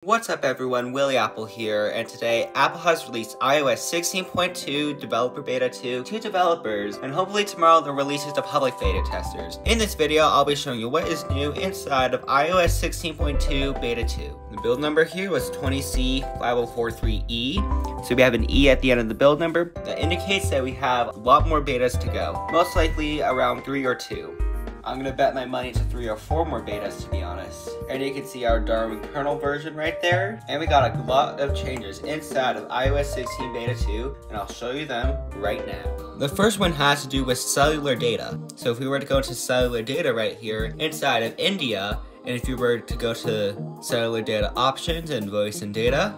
What's up everyone, Willie Apple here, and today Apple has released iOS 16.2 Developer Beta 2 to developers, and hopefully tomorrow they'll release it to public beta testers. In this video, I'll be showing you what is new inside of iOS 16.2 Beta 2. The build number here was 20C5043E, so we have an E at the end of the build number. That indicates that we have a lot more betas to go, most likely around 3 or 2. I'm gonna bet my money to 3 or 4 more betas, to be honest. And you can see our Darwin kernel version right there. And we got a lot of changes inside of iOS 16 Beta 2, and I'll show you them right now. The first one has to do with cellular data. So if we were to go to cellular data right here, inside of India, and if you were to go to cellular data options and voice and data,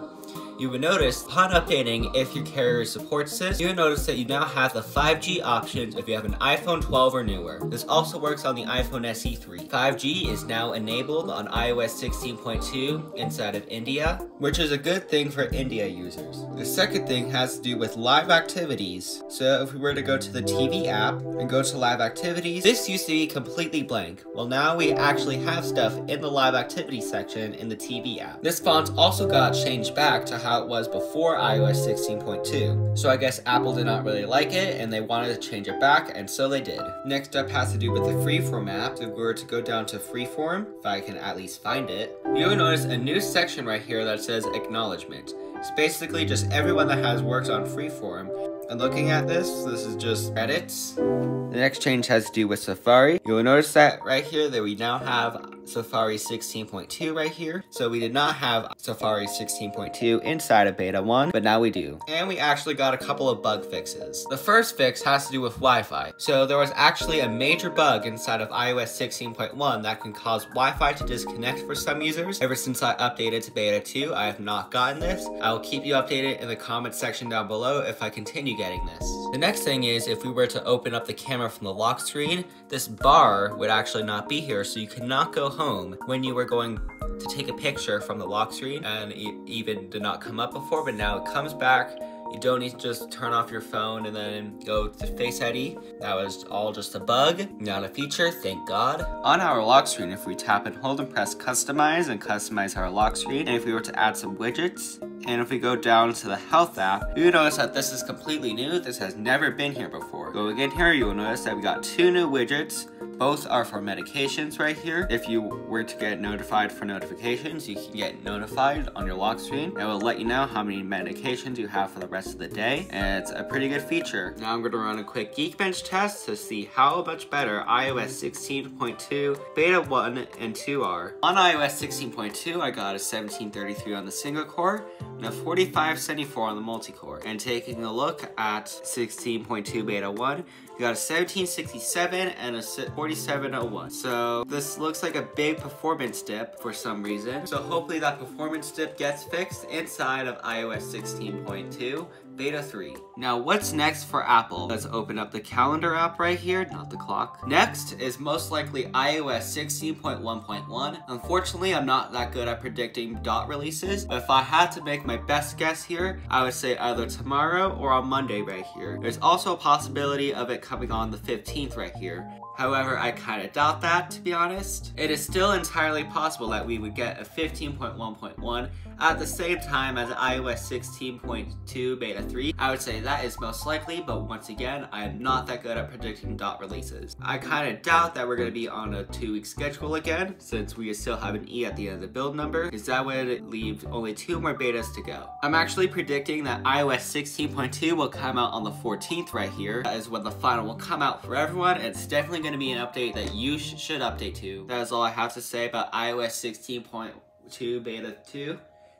you would notice, upon updating, if your carrier supports this, you would notice that you now have the 5G options if you have an iPhone 12 or newer. This also works on the iPhone SE 3. 5G is now enabled on iOS 16.2 inside of India, which is a good thing for India users. The second thing has to do with live activities. So if we were to go to the TV app and go to live activities, this used to be completely blank. Well, now we actually have stuff in the live activities section in the TV app. This font also got changed back to how it was before iOS 16.2. So I guess Apple did not really like it and they wanted to change it back, and so they did. Next up has to do with the Freeform app. So if we were to go down to Freeform, if I can at least find it, you will notice a new section right here that says acknowledgement. It's basically just everyone that has worked on Freeform. And looking at this is just edits. The next change has to do with Safari. You will notice that right here that we now have Safari 16.2 right here. So we did not have Safari 16.2 inside of Beta 1, but now we do. And we actually got a couple of bug fixes. The first fix has to do with Wi-Fi. So there was actually a major bug inside of iOS 16.1 that can cause Wi-Fi to disconnect for some users. Ever since I updated to Beta 2, I have not gotten this. I will keep you updated in the comment section down below if I continue getting this. The next thing is, if we were to open up the camera from the lock screen, this bar would actually not be here, so you could not go home when you were going to take a picture from the lock screen, and it even did not come up before, but now it comes back. You don't need to just turn off your phone and then go to Face ID. That was all just a bug, not a feature, thank God. On our lock screen, if we tap and hold and press customize and customize our lock screen, and if we were to add some widgets, and if we go down to the health app, you will notice that this is completely new. This has never been here before. Going in here, you will notice that we got 2 new widgets. Both are for medications right here. If you were to get notified for notifications, you can get notified on your lock screen. It will let you know how many medications you have for the rest of the day, and it's a pretty good feature. Now I'm going to run a quick Geekbench test to see how much better iOS 16.2 Beta 1 and 2 are. On iOS 16.2, I got a 1733 on the single core and a 4574 on the multi-core. And taking a look at 16.2 Beta 1, we got a 1767 and a 4701. So this looks like a big performance dip for some reason. So hopefully that performance dip gets fixed inside of iOS 16.2 Beta 3. Now what's next for Apple? Let's open up the calendar app right here, not the clock. Next is most likely iOS 16.1.1. Unfortunately, I'm not that good at predicting dot releases, but if I had to make my best guess here, I would say either tomorrow or on Monday right here. There's also a possibility of it coming on the 15th right here. However, I kind of doubt that, to be honest. It is still entirely possible that we would get a 15.1.1 at the same time as iOS 16.2 Beta 3. I would say that is most likely, but once again, I am not that good at predicting dot releases. I kind of doubt that we're going to be on a 2-week schedule again, since we still have an E at the end of the build number, because that would leave only 2 more betas to go. I'm actually predicting that iOS 16.2 will come out on the 14th right here. That is when the final will come out for everyone, and it's definitely going to be an update that you should update to. That is all I have to say about iOS 16.2 Beta 2.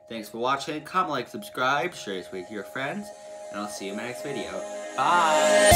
Thanks for watching. Comment, like, subscribe, share this with your friends, and I'll see you in my next video. Bye!